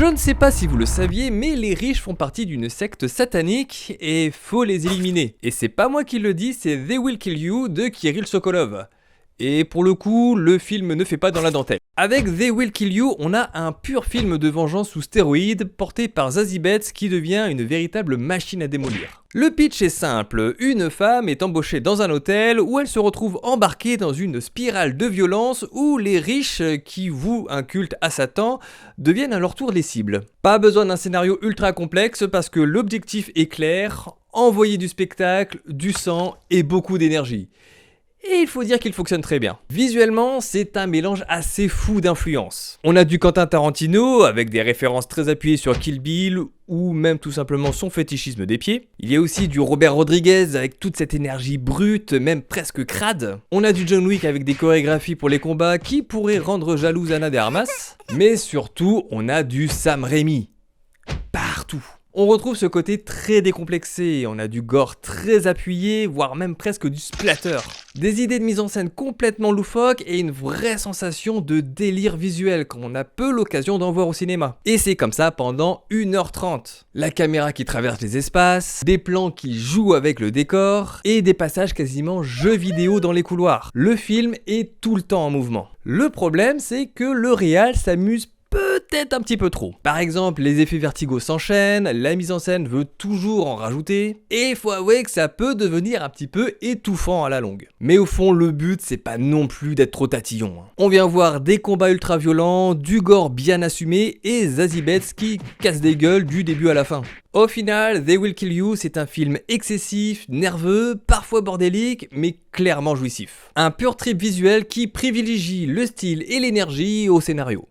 Je ne sais pas si vous le saviez, mais les riches font partie d'une secte satanique et faut les éliminer. Et c'est pas moi qui le dis, c'est They Will Kill You de Kirill Sokolov. Et pour le coup, le film ne fait pas dans la dentelle. Avec They Will Kill You, on a un pur film de vengeance sous stéroïdes porté par Zazie Beetz qui devient une véritable machine à démolir. Le pitch est simple, une femme est embauchée dans un hôtel où elle se retrouve embarquée dans une spirale de violence où les riches qui vouent un culte à Satan deviennent à leur tour les cibles. Pas besoin d'un scénario ultra complexe parce que l'objectif est clair, envoyer du spectacle, du sang et beaucoup d'énergie. Et il faut dire qu'il fonctionne très bien. Visuellement, c'est un mélange assez fou d'influences. On a du Quentin Tarantino, avec des références très appuyées sur Kill Bill, ou même tout simplement son fétichisme des pieds. Il y a aussi du Robert Rodriguez, avec toute cette énergie brute, même presque crade. On a du John Wick avec des chorégraphies pour les combats qui pourraient rendre jalouse Ana de Armas. Mais surtout, on a du Sam Raimi. Partout. On retrouve ce côté très décomplexé, on a du gore très appuyé, voire même presque du splatter. Des idées de mise en scène complètement loufoques et une vraie sensation de délire visuel quand on a peu l'occasion d'en voir au cinéma. Et c'est comme ça pendant 1h30. La caméra qui traverse les espaces, des plans qui jouent avec le décor et des passages quasiment jeux vidéo dans les couloirs. Le film est tout le temps en mouvement. Le problème, c'est que le réal s'amuse peut-être un petit peu trop. Par exemple, les effets vertigo s'enchaînent, la mise en scène veut toujours en rajouter, et il faut avouer que ça peut devenir un petit peu étouffant à la longue. Mais au fond, le but, c'est pas non plus d'être trop tatillon. On vient voir des combats ultra violents, du gore bien assumé, et Zazie Beetz qui casse des gueules du début à la fin. Au final, They Will Kill You, c'est un film excessif, nerveux, parfois bordélique, mais clairement jouissif. Un pur trip visuel qui privilégie le style et l'énergie au scénario.